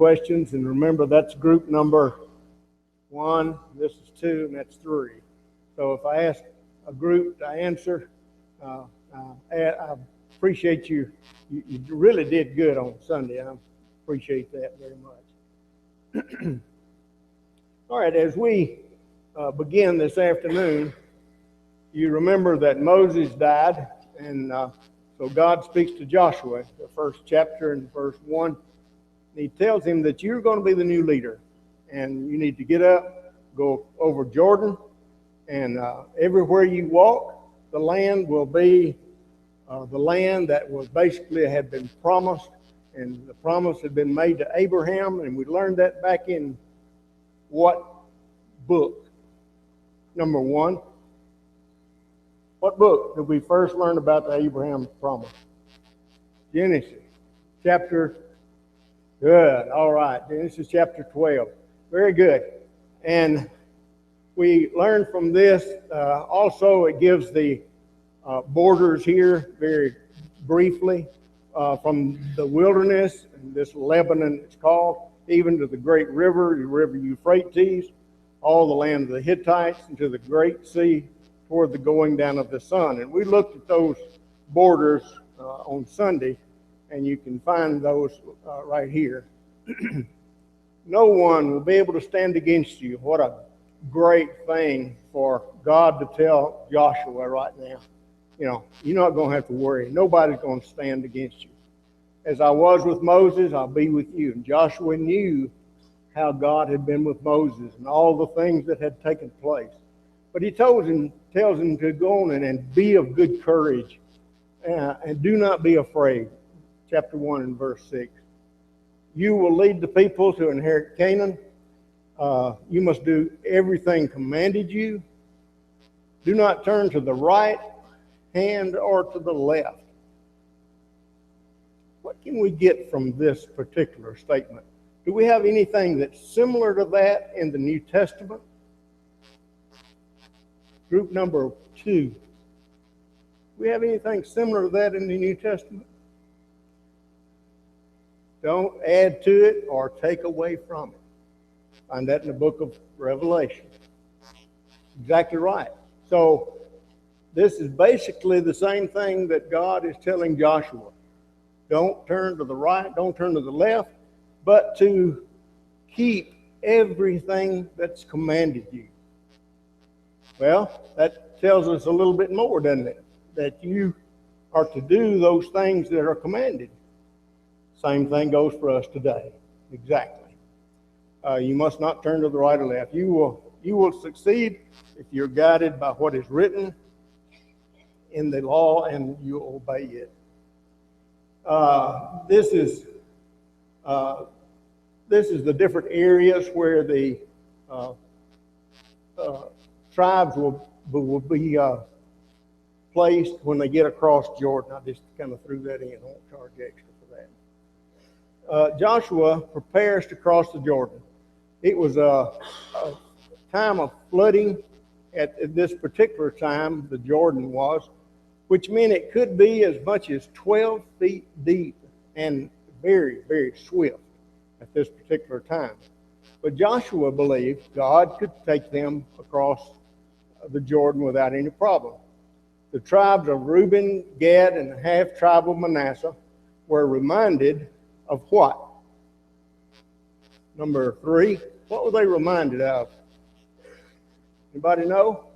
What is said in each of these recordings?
questions, and remember that's group number 1, this is 2, and that's 3. So if I ask a group to answer, I appreciate you. You really did good on Sunday. I appreciate that very much. All right, as we begin this afternoon, you remember that Moses died, and so God speaks to Joshua, the first chapter in verse 1. He tells him that you're going to be the new leader, and you need to get up, go over Jordan, and everywhere you walk, the land will be the land that was basically had been promised, and the promise had been made to Abraham, and we learned that back in what book? Number 1. What book did we first learn about the Abraham promise? Genesis, chapter. Good. All right. Genesis chapter 12. Very good. And we learned from this. Also, it gives the borders here very briefly from the wilderness, and this Lebanon it's called, even to the great river, the river Euphrates, all the land of the Hittites, and to the great sea toward the going down of the sun. And we looked at those borders on Sunday, and you can find those right here. No one will be able to stand against you. What a great thing for God to tell Joshua right now. You know, you're not going to have to worry. Nobody's going to stand against you. As I was with Moses, I'll be with you. And Joshua knew how God had been with Moses and all the things that had taken place. But he tells him to go on and be of good courage and do not be afraid. Chapter 1 and verse 6. You will lead the people to inherit Canaan. You must do everything commanded you. Do not turn to the right hand or to the left. What can we get from this particular statement? Do we have anything that's similar to that in the New Testament? Group number 2. Do we have anything similar to that in the New Testament? Don't add to it or take away from it. Find that in the book of Revelation. Exactly right. So this is basically the same thing that God is telling Joshua. Don't turn to the right, don't turn to the left, but to keep everything that's commanded you. Well, that tells us a little bit more, doesn't it? That you are to do those things that are commanded. Same thing goes for us today. Exactly. You must not turn to the right or left. You will succeed if you're guided by what is written in the law and you obey it. This is the different areas where the tribes will be placed when they get across Jordan. I just kind of threw that in. I won't charge extra for that. Joshua prepares to cross the Jordan. It was a time of flooding at this particular time, the Jordan was, which meant it could be as much as 12 feet deep and very, very swift at this particular time. But Joshua believed God could take them across the Jordan without any problem. The tribes of Reuben, Gad, and the half-tribe of Manasseh were reminded of what? Number 3. What were they reminded of? Anybody know?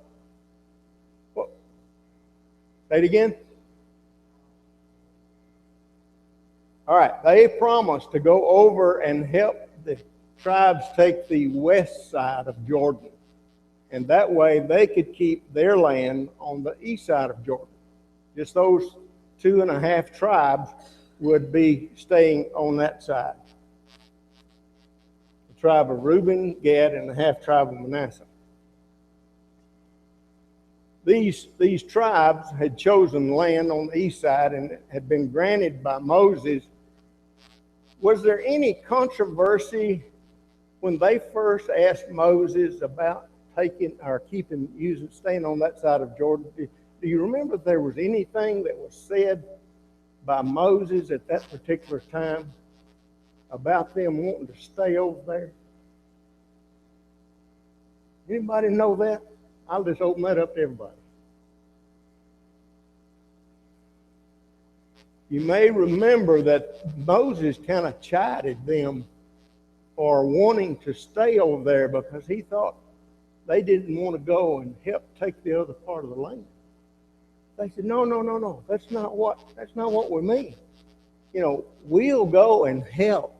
What? Say it again. All right. They promised to go over and help the tribes take the west side of Jordan. And that way they could keep their land on the east side of Jordan. Just those 2.5 tribes would be staying on that side. The tribe of Reuben, Gad, and the half-tribe of Manasseh. These tribes had chosen land on the east side and had been granted by Moses. Was there any controversy when they first asked Moses about staying on that side of Jordan? Do you remember if there was anything that was said by Moses at that particular time about them wanting to stay over there? Anybody know that? I'll just open that up to everybody. You may remember that Moses kind of chided them for wanting to stay over there because he thought they didn't want to go and help take the other part of the land. They said, no, that's not what we mean. You know, we'll go and help,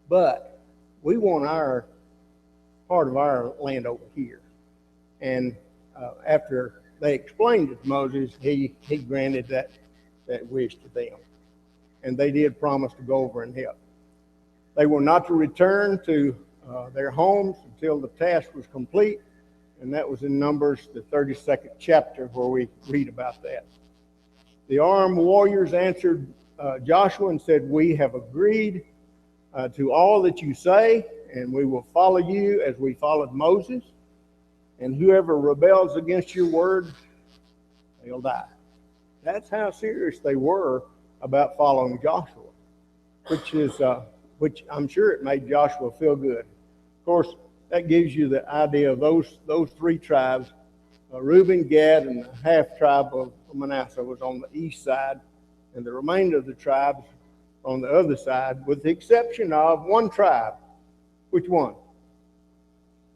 but we want our part of our land over here. And after they explained it to Moses, he granted that wish to them. And they did promise to go over and help. They were not to return to their homes until the task was complete, and that was in Numbers, the 32nd chapter, where we read about that. The armed warriors answered Joshua and said, "We have agreed to all that you say, and we will follow you as we followed Moses. And whoever rebels against your word, they'll die." That's how serious they were about following Joshua, which I'm sure it made Joshua feel good. Of course, that gives you the idea of those three tribes. Reuben, Gad, and the half tribe of Manasseh was on the east side, and the remainder of the tribes on the other side, with the exception of one tribe. Which one?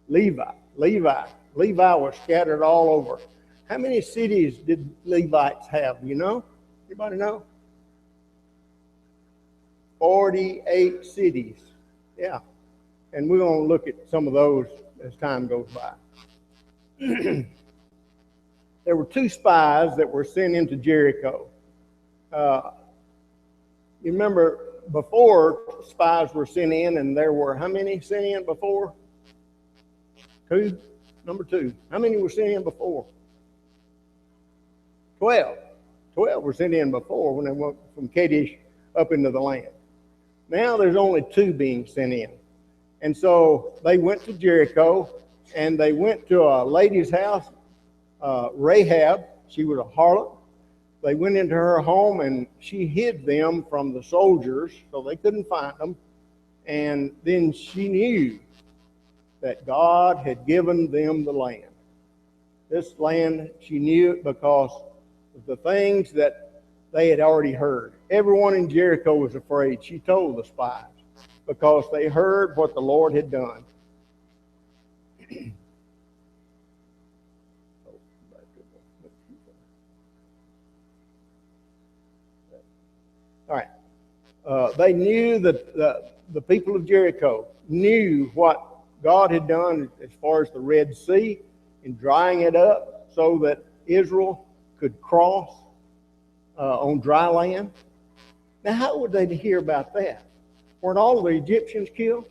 Levi. Levi was scattered all over. How many cities did Levites have? You know? Anybody know? 48 cities. Yeah. And we're going to look at some of those as time goes by. There were 2 spies that were sent into Jericho. You remember before spies were sent in, and there were how many sent in before? 2? Number 2. How many were sent in before? 12. 12 were sent in before when they went from Kadesh up into the land. Now there's only 2 being sent in. And so they went to Jericho, and they went to a lady's house, Rahab. She was a harlot. They went into her home, and she hid them from the soldiers so they couldn't find them. And then she knew that God had given them the land. This land, she knew it because of the things that they had already heard. Everyone in Jericho was afraid. She told the spies because they heard what the Lord had done. All right. They knew that the people of Jericho knew what God had done as far as the Red Sea in drying it up so that Israel could cross on dry land. Now, how would they hear about that? Weren't all of the Egyptians killed?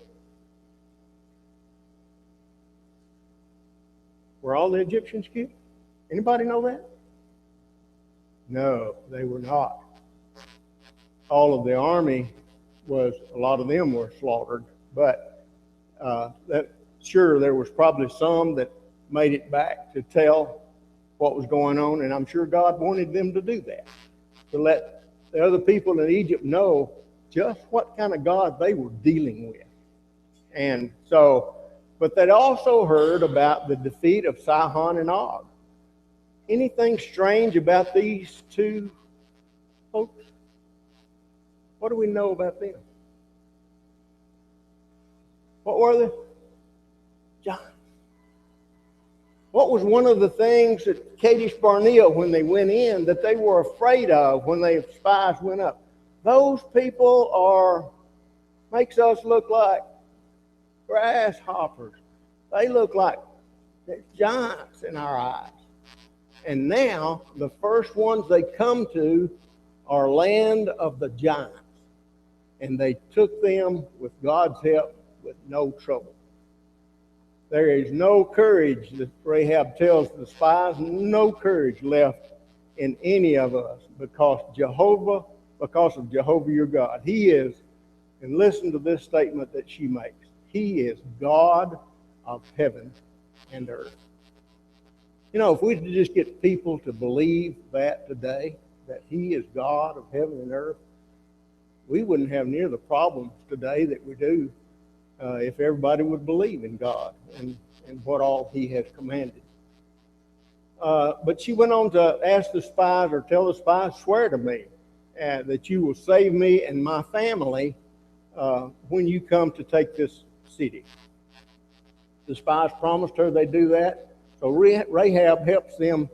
Were all the Egyptians killed? Anybody know that? No, they were not. All of the army a lot of them were slaughtered, but sure, there was probably some that made it back to tell what was going on, and I'm sure God wanted them to do that, to let the other people in Egypt know just what kind of God they were dealing with. And so, but they'd also heard about the defeat of Sihon and Og. Anything strange about these 2 folks? What do we know about them? What were they? Giants. What was one of the things that Kadesh Barnea, when they went in, that they were afraid of when the spies went up? Those people makes us look like grasshoppers. They look like giants in our eyes. And now the first ones they come to are land of the giants. And they took them with God's help with no trouble. There is no courage, that Rahab tells the spies, no courage left in any of us because of Jehovah your God. He is, and listen to this statement that she makes, He is God of heaven and earth. You know, if we could just get people to believe that today, that He is God of heaven and earth, we wouldn't have near the problems today that we do if everybody would believe in God and what all He has commanded. But she went on to ask the spies, or tell the spies, swear to me that you will save me and my family when you come to take this city. The spies promised her they'd do that. So Rahab helps them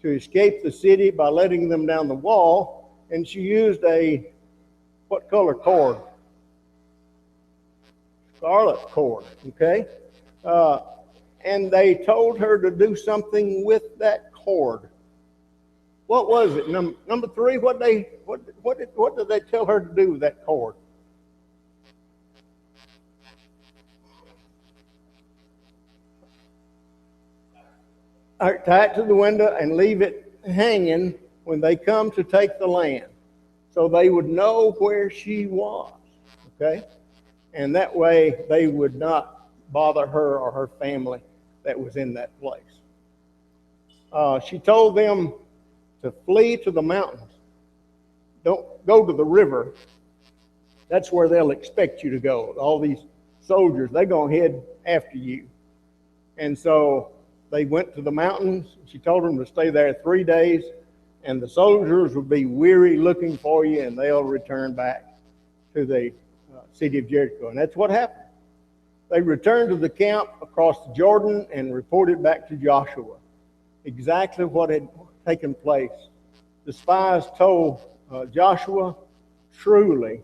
to escape the city by letting them down the wall, and she used a, what color cord? Scarlet cord, okay? And they told her to do something with that cord. What was it? Number three, what did they tell her to do with that cord? Tie it to the window and leave it hanging when they come to take the land, so they would know where she was, okay? And that way they would not bother her or her family that was in that place. She told them to flee to the mountains. Don't go to the river. That's where they'll expect you to go. All these soldiers, they're going to head after you. And so they went to the mountains. She told them to stay there 3 days, and the soldiers will be weary looking for you, and they'll return back to the city of Jericho. And that's what happened. They returned to the camp across the Jordan and reported back to Joshua exactly what had taken place. The spies told Joshua, truly,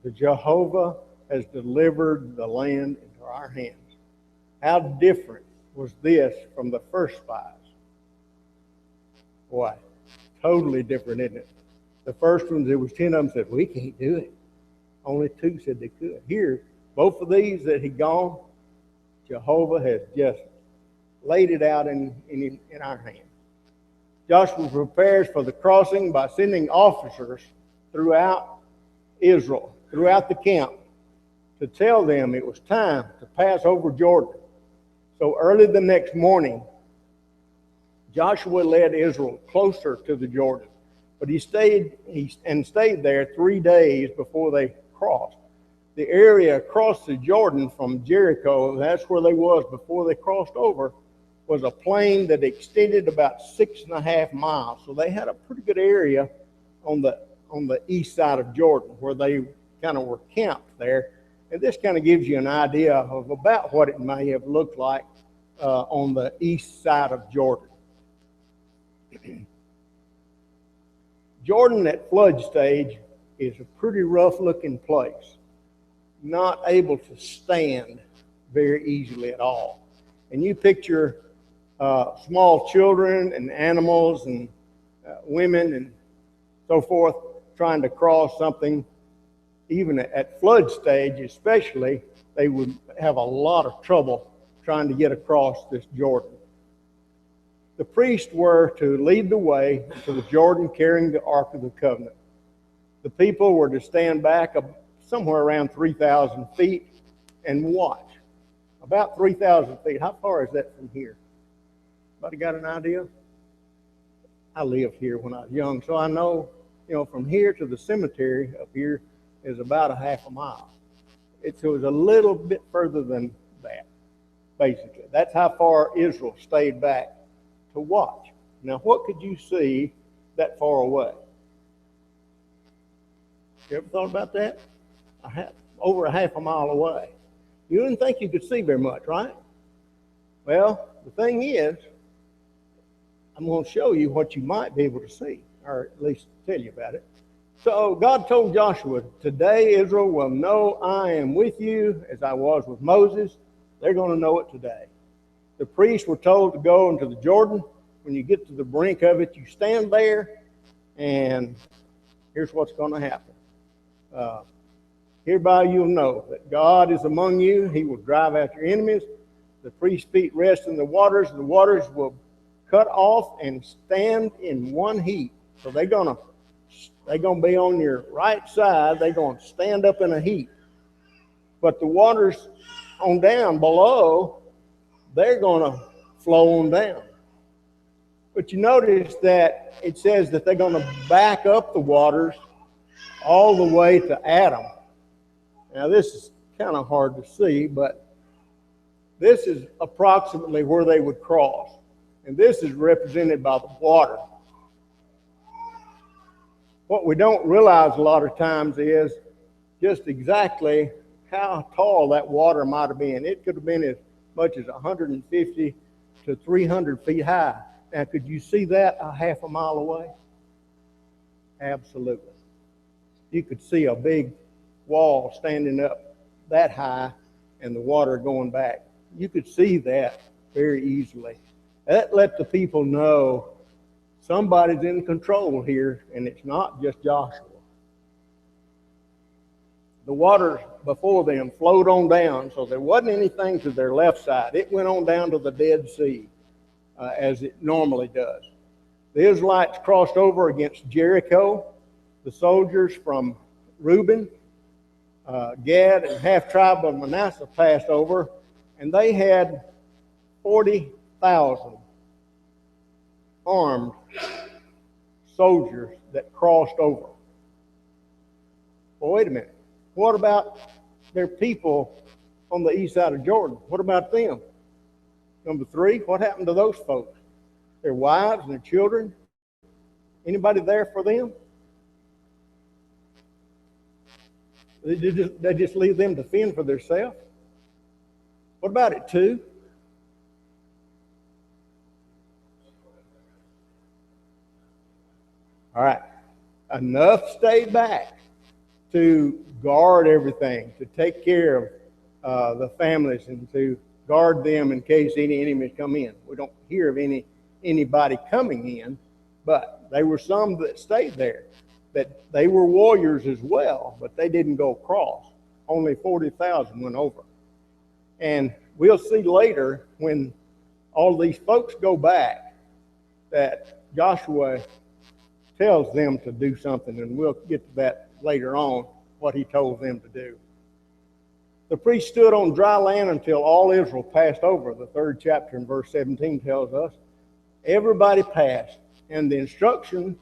the Jehovah has delivered the land into our hands. How different was this from the first spies? Boy, totally different, isn't it? The first ones, there was 10 of them said, we can't do it. Only 2 said they could. Here, both of these that had gone, Jehovah has just laid it out in our hands. Joshua prepares for the crossing by sending officers throughout Israel, throughout the camp, to tell them it was time to pass over Jordan. So early the next morning, Joshua led Israel closer to the Jordan, but he stayed there 3 days before they crossed. The area across the Jordan from Jericho, that's where they was before they crossed over, was a plain that extended about 6.5 miles. So they had a pretty good area on the east side of Jordan where they kind of were camped there. And this kind of gives you an idea of about what it may have looked like on the east side of Jordan. Jordan at flood stage is a pretty rough looking place, not able to stand very easily at all. And you picture small children and animals and women and so forth trying to cross something, even at flood stage especially, they would have a lot of trouble trying to get across this Jordan. The priests were to lead the way to the Jordan carrying the Ark of the Covenant. The people were to stand back somewhere around 3,000 feet and watch. About 3,000 feet. How far is that from here? Anybody got an idea? I lived here when I was young, so I know, from here to the cemetery up here is about a half a mile. It was a little bit further than that, basically. That's how far Israel stayed back to watch. Now, what could you see that far away? You ever thought about that? Over a half a mile away. You didn't think you could see very much, right? Well, the thing is, I'm going to show you what you might be able to see, or at least tell you about it. So God told Joshua, today Israel will know I am with you as I was with Moses. They're going to know it today. The priests were told to go into the Jordan. When you get to the brink of it, you stand there, and here's what's going to happen. Hereby you'll know that God is among you. He will drive out your enemies. The priest's feet rest in the waters. The waters will cut off and stand in one heap. So they're going to be on your right side. They're going to stand up in a heap. But the waters on down below, they're going to flow on down. But you notice that it says that they're going to back up the waters all the way to Adam. Now this is kind of hard to see, but this is approximately where they would cross. And this is represented by the water. What we don't realize a lot of times is just exactly how tall that water might have been. It could have been as much as 150 to 300 feet high. Now, could you see that a half a mile away? Absolutely. You could see a big wall standing up that high and the water going back. You could see that very easily. That let the people know somebody's in control here, and it's not just Joshua. The water before them flowed on down, so there wasn't anything to their left side. It went on down to the Dead Sea, as it normally does. The Israelites crossed over against Jericho. The soldiers from Reuben, Gad, and half tribe of Manasseh passed over, and they had 40,000 armed soldiers that crossed over. Well, wait a minute. What about their people on the east side of Jordan? What about them? Number 3, what happened to those folks? Their wives and their children? Anybody there for them? They just leave them to fend for themselves? What about it, 2? All right. Enough stayed back to guard everything, to take care of the families and to guard them in case any enemies come in. We don't hear of anybody coming in, but there were some that stayed there, that they were warriors as well, but they didn't go across. Only 40,000 went over. And we'll see later when all these folks go back that Joshua tells them to do something, and we'll get to that later on, what he told them to do. The priest stood on dry land until all Israel passed over. The 3rd chapter in verse 17 tells us. Everybody passed, and the instruction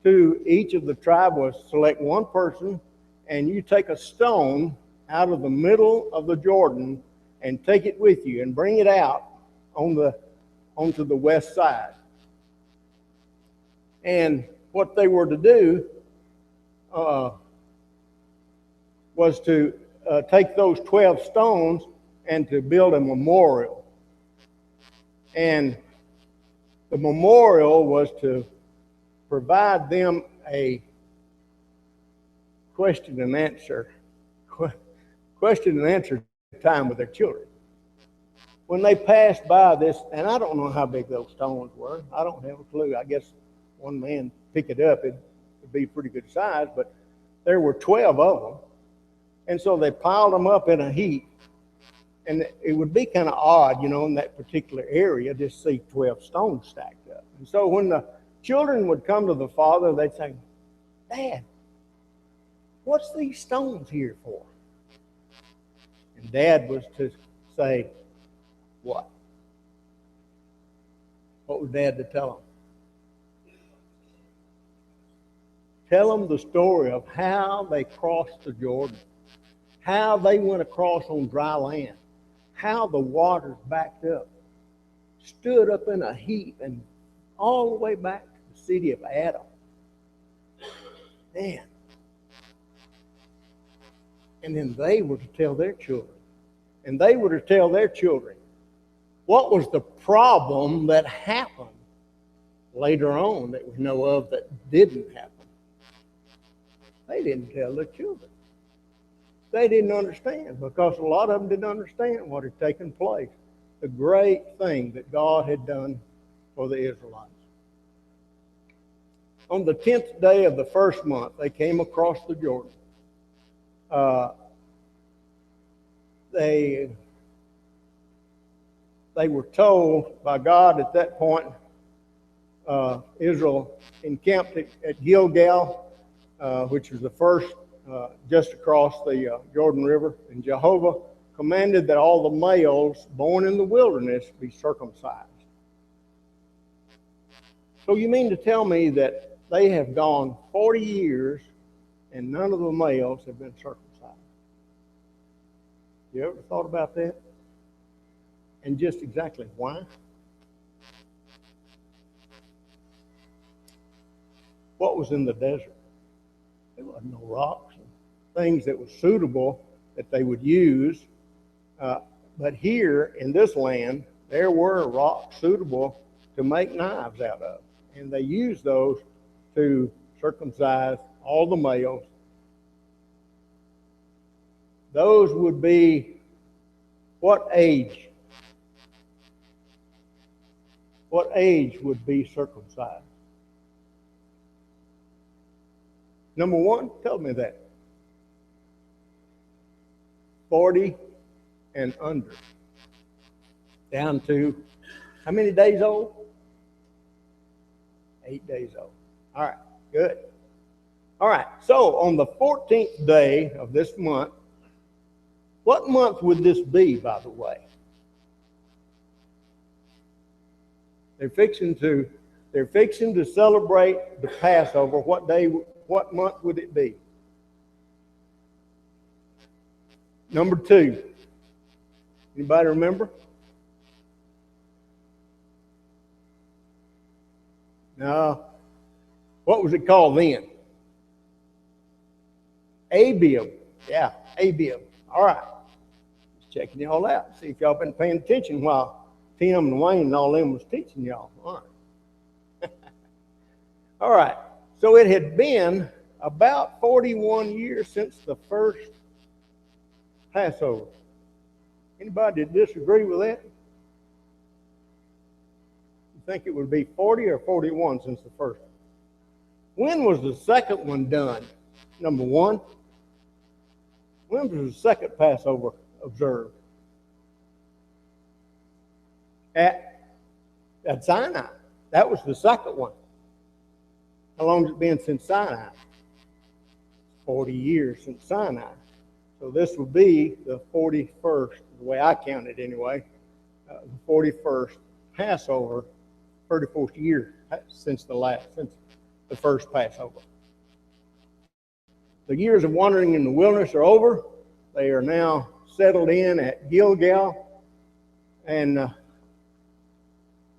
to each of the tribe was select one person, and you take a stone out of the middle of the Jordan and take it with you and bring it out onto the west side. And what they were to do was to take those 12 stones and to build a memorial. And the memorial was to provide them a question and answer time with their children. When they passed by this, and I don't know how big those stones were. I don't have a clue. I guess one man pick it up, it'd be pretty good size, but there were 12 of them. And so they piled them up in a heap. And it would be kind of odd, in that particular area, just see 12 stones stacked up. And so when the children would come to the father, they'd say, Dad, what's these stones here for? And Dad was to say, what? What was Dad to tell them? Tell them the story of how they crossed the Jordan, how they went across on dry land, how the waters backed up, stood up in a heap, and all the way back to the city of Adam. Man. And then they were to tell their children. And they were to tell their children what was the problem that happened later on that we know of that didn't happen. They didn't tell their children. They didn't understand, because a lot of them didn't understand what had taken place. The great thing that God had done for the Israelites. On the 10th day of the first month, they came across the Jordan. They were told by God at that point, Israel encamped at Gilgal, which was the first just across the Jordan River, and Jehovah commanded that all the males born in the wilderness be circumcised. So you mean to tell me that they have gone 40 years and none of the males have been circumcised. You ever thought about that? And just exactly why? What was in the desert? There wasn't no rocks and things that were suitable that they would use. But here in this land, there were rocks suitable to make knives out of. And they used those to circumcise all the males. Those would be what age? What age would be circumcised? Number one, tell me that. 40 and under. Down to how many days old? 8 days old. All right, good. All right, so on the 14th day of this month, what month would this be, by the way? They're fixing to celebrate the Passover. What month would it be? Number 2. Anybody remember? No. What was it called then? Abib. Yeah, Abib. All right. Just checking y'all out. See if y'all been paying attention while Tim and Wayne and all them was teaching y'all. All right. All right. So it had been about 41 years since the first Passover. Anybody disagree with that? You think it would be 40 or 41 since the first one? When was the second one done? Number one. When was the second Passover observed? At Sinai. That was the second one. How long has it been since Sinai? 40 years since Sinai. So this will be the 41st, the way I count it anyway, the 41st Passover, 34th year since the first Passover. The years of wandering in the wilderness are over. They are now settled in at Gilgal. And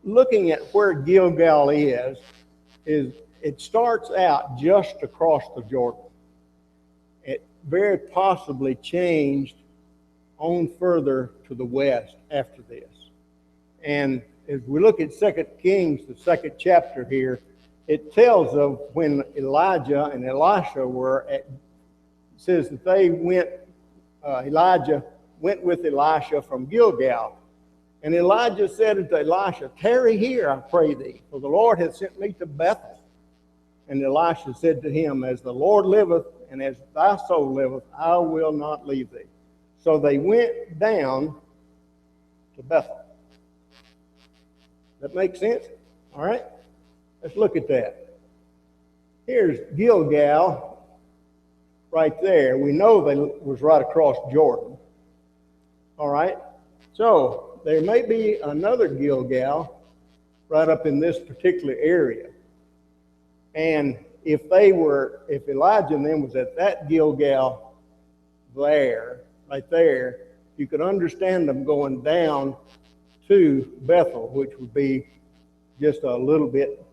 looking at where Gilgal is it starts out just across the Jordan. It very possibly changed on further to the west after this. And as we look at 2 Kings, the second chapter here, it tells of when Elijah and Elisha were at, it says that they went, Elijah went with Elisha from Gilgal. And Elijah said unto Elisha, tarry here, I pray thee, for the Lord hath sent me to Bethel. And Elisha said to him, as the Lord liveth, and as thy soul liveth, I will not leave thee. So they went down to Bethel. That makes sense? All right? Let's look at that. Here's Gilgal right there. We know they was right across Jordan. All right? So there may be another Gilgal right up in this particular area. And if Elijah and them was at that Gilgal there, right there, you could understand them going down to Bethel, which would be just a little bit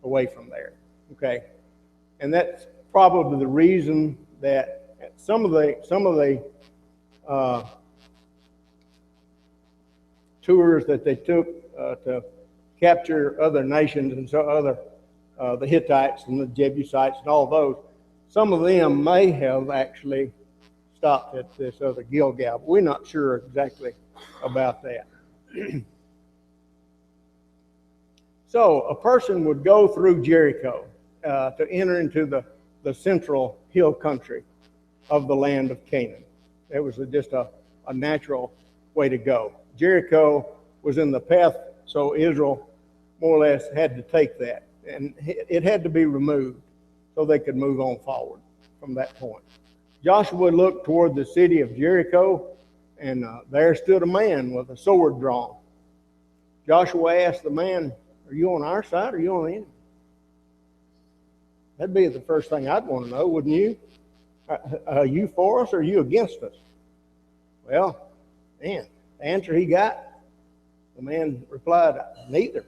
away from there. Okay, and that's probably the reason that some of the tours that they took to capture other nations and so the Hittites and the Jebusites and all those, some of them may have actually stopped at this other Gilgal, but we're not sure exactly about that. So a person would go through Jericho to enter into the central hill country of the land of Canaan. It was just a natural way to go. Jericho was in the path, so Israel more or less had to take that. And it had to be removed so they could move on forward from that point. Joshua looked toward the city of Jericho, and there stood a man with a sword drawn. Joshua asked the man, are you on our side or are you on the enemy? That'd be the first thing I'd want to know, wouldn't you? Are you for us or are you against us? Well, man, the answer he got, the man replied, neither.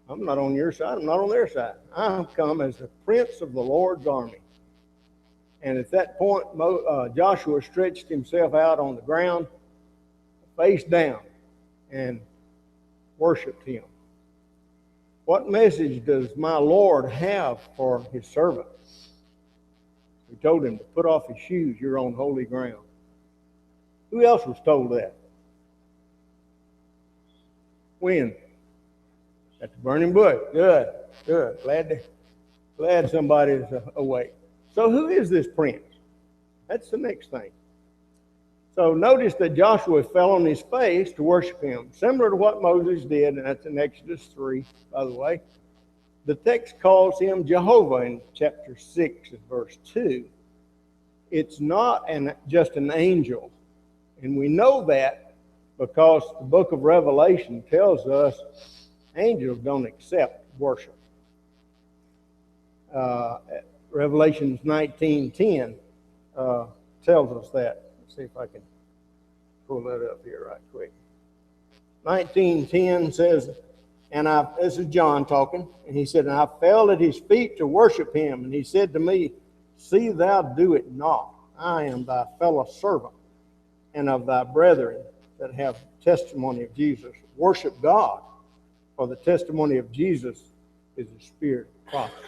I'm not on your side, I'm not on their side. I've come as the prince of the Lord's army. And at that point, Joshua stretched himself out on the ground, face down, and worshiped him. What message does my Lord have for his servant? He told him to put off his shoes, you're on holy ground. Who else was told that? When? At the burning bush. Good. Glad somebody's awake. So who is this prince? That's the next thing. So notice that Joshua fell on his face to worship him, similar to what Moses did, and that's in Exodus 3, by the way. The text calls him Jehovah in chapter 6 and verse 2. It's not just an angel. And we know that because the book of Revelation tells us angels don't accept worship. Revelation 19:10 tells us that. Let's see if I can pull that up here right quick. 19:10 says, this is John talking, and he said, and I fell at his feet to worship him, and he said to me, see thou do it not. I am thy fellow servant, and of thy brethren that have testimony of Jesus. Worship God, for the testimony of Jesus is the spirit of prophecy.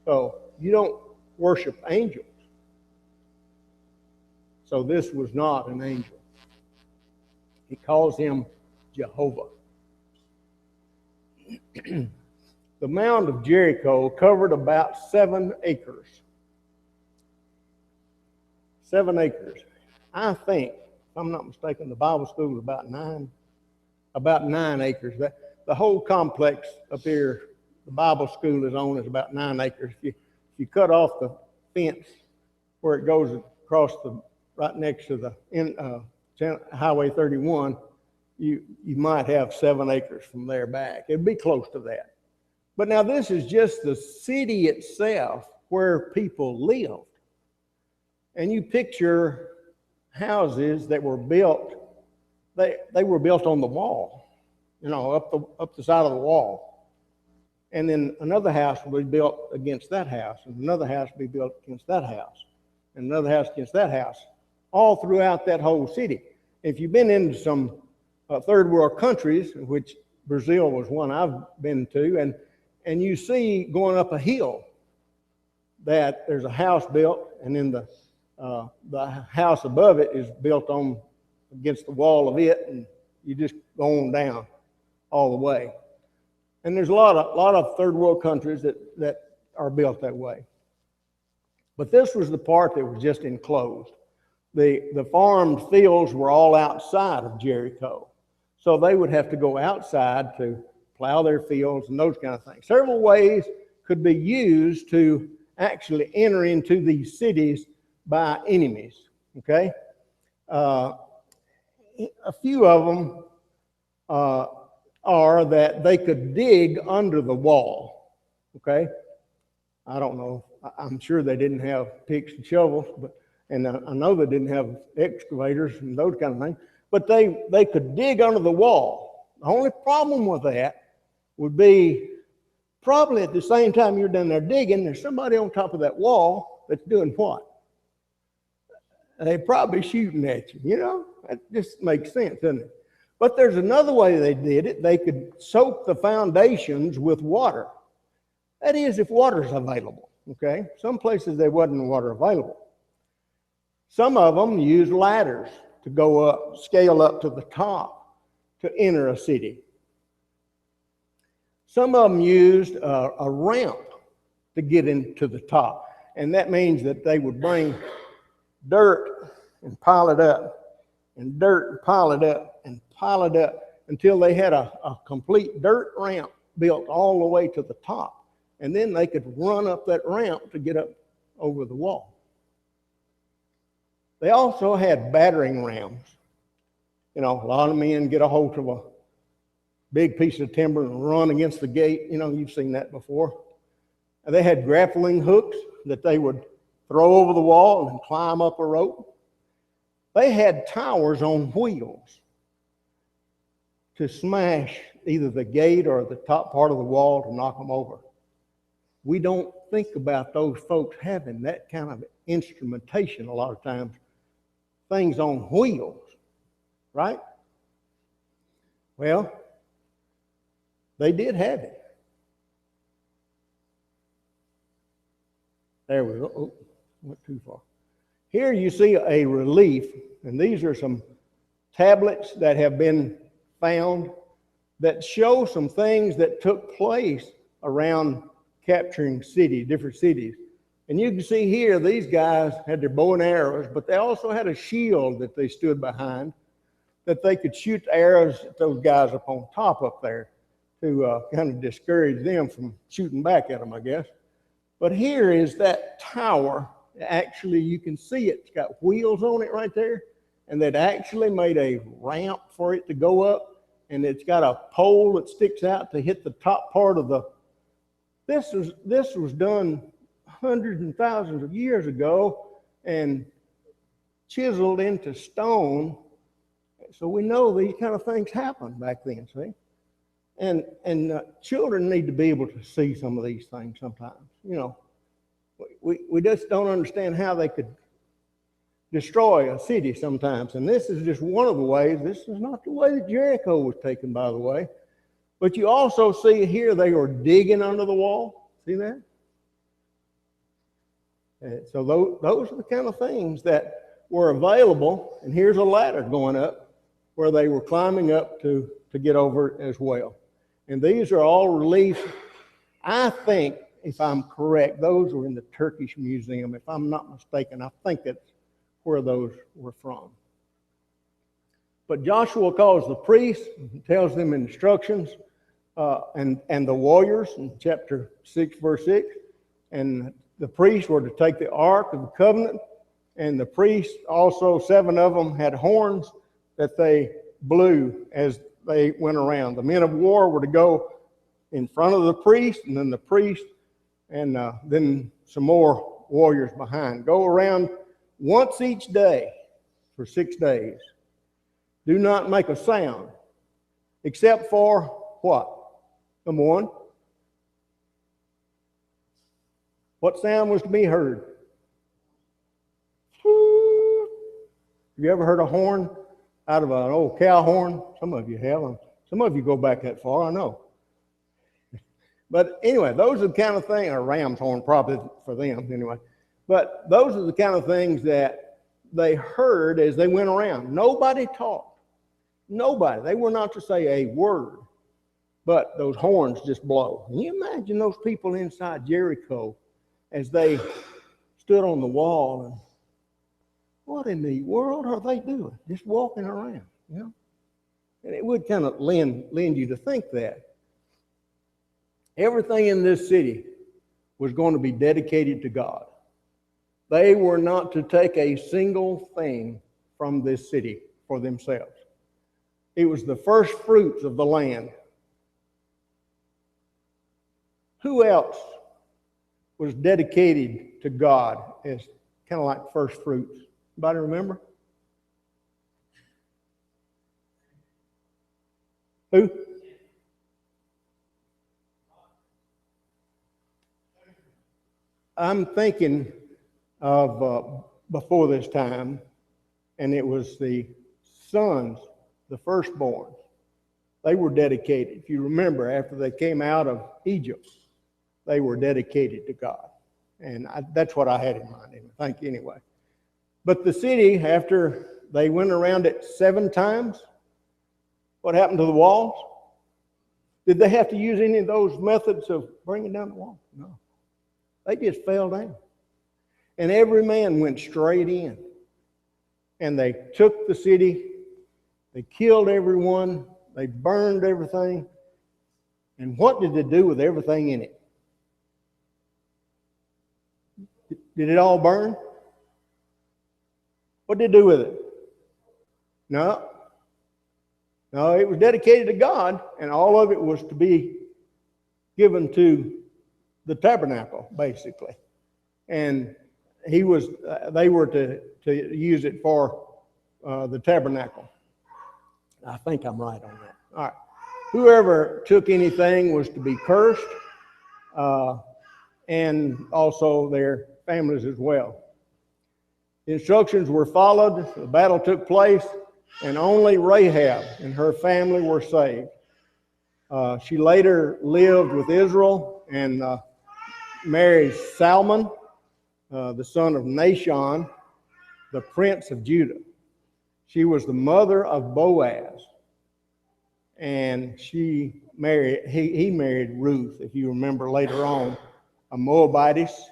So you don't worship angels. So this was not an angel. He calls him Jehovah. The mound of Jericho covered about 7 acres. 7 acres. I think, if I'm not mistaken, the Bible school is about 9 acres. The whole complex up here, the Bible school is on, is about 9 acres. If you cut off the fence where it goes across right next to the Highway 31, you might have 7 acres from there back. It'd be close to that. But now this is just the city itself where people lived. And you picture houses that were built, they were built on the wall, up the side of the wall. And then another house would be built against that house, and another house would be built against that house, and another house against that house, all throughout that whole city. If you've been into some third world countries, which Brazil was one I've been to, and you see going up a hill that there's a house built, and then the house above it is built on against the wall of it, and you just go on down all the way. And there's a lot of third world countries that are built that way. But this was the part that was just enclosed. The farmed fields were all outside of Jericho. So they would have to go outside to plow their fields and those kind of things. Several ways could be used to actually enter into these cities by enemies, okay? A few of them are that they could dig under the wall, okay? I don't know. I'm sure they didn't have picks and shovels, and I know they didn't have excavators and those kind of things, but they could dig under the wall. The only problem with that would be probably at the same time you're down there digging, there's somebody on top of that wall that's doing what? They're probably shooting at you, That just makes sense, doesn't it? But there's another way they did it. They could soak the foundations with water. That is, if water's available, okay? Some places there wasn't water available. Some of them used ladders to go up, scale up to the top to enter a city. Some of them used a ramp to get into the top. And that means that they would bring dirt and pile it up, and dirt and pile it up, and pile it up until they had a complete dirt ramp built all the way to the top. And then they could run up that ramp to get up over the wall. They also had battering rams. A lot of men get a hold of a big piece of timber and run against the gate. You've seen that before. They had grappling hooks that they would throw over the wall and climb up a rope. They had towers on wheels to smash either the gate or the top part of the wall to knock them over. We don't think about those folks having that kind of instrumentation a lot of times. Things on wheels, right? Well, they did have it. There we go. Oh, went too far. Here you see a relief, and these are some tablets that have been found that show some things that took place around capturing different cities. And you can see here, these guys had their bow and arrows, but they also had a shield that they stood behind that they could shoot arrows at those guys up on top up there to kind of discourage them from shooting back at them, I guess. But here is that tower. Actually, you can see it. It's got wheels on it right there, and they'd actually made a ramp for it to go up, and it's got a pole that sticks out to hit the top part of the. This was done hundreds and thousands of years ago and chiseled into stone. So we know these kind of things happened back then, see? And children need to be able to see some of these things sometimes. You know, we just don't understand how they could destroy a city sometimes. And this is just one of the ways. This is not the way that Jericho was taken, by the way. But you also see here they were digging under the wall. See that? And so those are the kind of things that were available. And here's a ladder going up where they were climbing up to get over as well. And these are all reliefs. I think, if I'm correct, those were in the Turkish Museum. If I'm not mistaken, I think that's where those were from. But Joshua calls the priests and tells them instructions, and the warriors in chapter 6, verse 6. And the priests were to take the Ark of the Covenant, and the priests also, 7 of them, had horns that they blew as they went around. The men of war were to go in front of the priest, and then the priest, and then some more warriors behind. Go around once each day for 6 days. Do not make a sound, except for what? Number 1. What sound was to be heard? Have you ever heard a horn out of an old cow horn? Some of you have. Some of you go back that far, I know. But anyway, those are the kind of things, or ram's horn probably for them anyway. But those are the kind of things that they heard as they went around. Nobody talked. Nobody. They were not to say a word. But those horns just blow. Can you imagine those people inside Jericho as they stood on the wall and what in the world are they doing? Just walking around, you know? And it would kind of lend you to think that. Everything in this city was going to be dedicated to God. They were not to take a single thing from this city for themselves. It was the first fruits of the land. Who else was dedicated to God as kind of like first fruits? Anybody remember? Who? I'm thinking of before this time, and it was the sons, the firstborn. They were dedicated. If you remember, after they came out of Egypt, they were dedicated to God. And that's what I had in mind, I think, anyway. But the city, after they went around it 7 times, what happened to the walls? Did they have to use any of those methods of bringing down the wall? No. They just fell down. And every man went straight in. And they took the city. They killed everyone. They burned everything. And what did they do with everything in it? Did it all burn? What did they do with it? No. No, it was dedicated to God, and all of it was to be given to the tabernacle, basically. And they were to use it for the tabernacle. I think I'm right on that. All right. Whoever took anything was to be cursed, and also their families as well. The instructions were followed, the battle took place, and only Rahab and her family were saved. She later lived with Israel and married Salmon, the son of Nahshon, the prince of Judah. She was the mother of Boaz, and he married Ruth, if you remember later on, a Moabitess.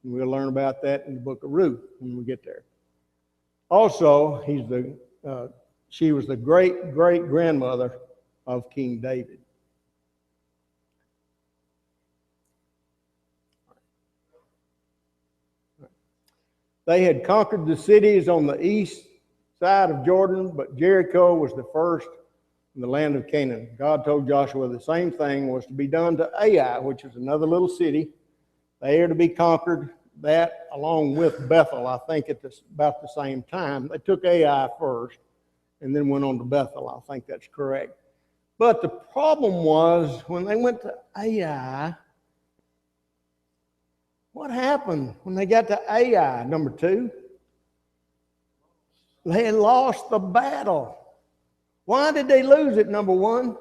And we'll learn about that in the book of Ruth when we get there. Also, she was the great-great-grandmother of King David. They had conquered the cities on the east side of Jordan, but Jericho was the first in the land of Canaan. God told Joshua the same thing was to be done to Ai, which is another little city. They are to be conquered, that along with Bethel, I think at about the same time. They took Ai first and then went on to Bethel. I think that's correct. But the problem was when they went to Ai, what happened when they got to Ai, number 2? They had lost the battle. Why did they lose it, number 1?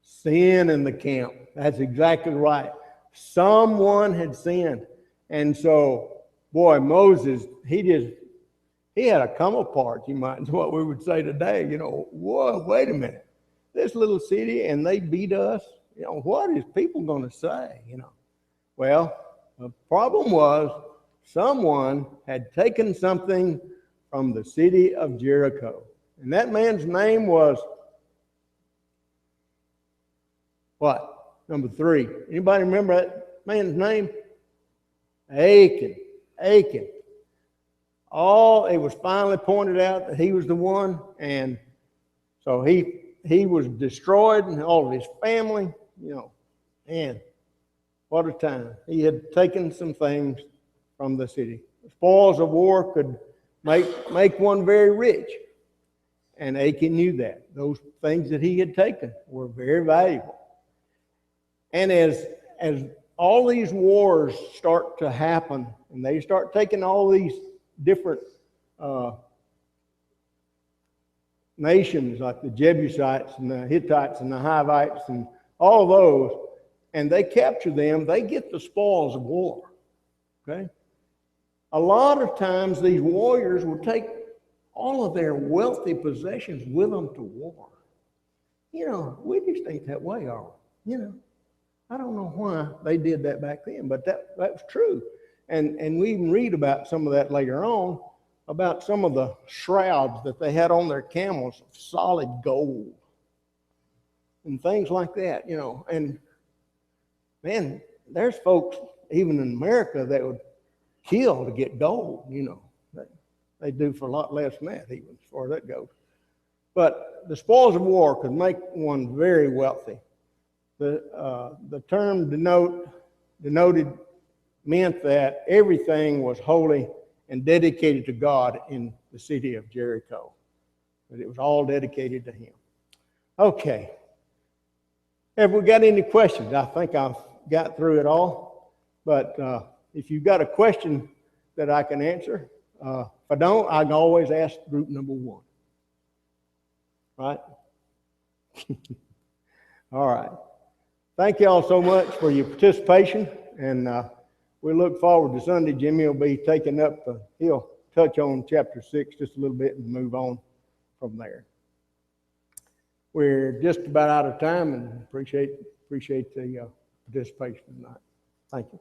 Sin in the camp. That's exactly right. Someone had sinned. And so, boy, Moses, he had a come apart, is what we would say today. Whoa, wait a minute. This little city, and they beat us. What is people going to say? Well, the problem was someone had taken something from the city of Jericho. And that man's name was what? Number 3. Anybody remember that man's name? Achan. It was finally pointed out that he was the one, and so he was destroyed, and all of his family, and what a time. He had taken some things from the city. The spoils of war could make one very rich, and Achan knew that. Those things that he had taken were very valuable. And as all these wars start to happen, and they start taking all these different nations, like the Jebusites and the Hittites and the Hivites and all of those, and they capture them, they get the spoils of war. Okay? A lot of times these warriors will take all of their wealthy possessions with them to war. We just ain't that way, are we? I don't know why they did that back then, but that was true. And we even read about some of that later on, about some of the shrouds that they had on their camels of solid gold and things like that, And man, there's folks even in America that would kill to get gold, They do for a lot less than that, even as far as that goes. But the spoils of war could make one very wealthy. The term denoted meant that everything was holy and dedicated to God in the city of Jericho. But it was all dedicated to him. Okay. Have we got any questions? I think I've got through it all. But if you've got a question that I can answer, if I don't, I can always ask group number 1. Right? All right. Thank you all so much for your participation, and we look forward to Sunday. Jimmy will be taking up, he'll touch on chapter 6 just a little bit and move on from there. We're just about out of time, and appreciate the participation tonight. Thank you.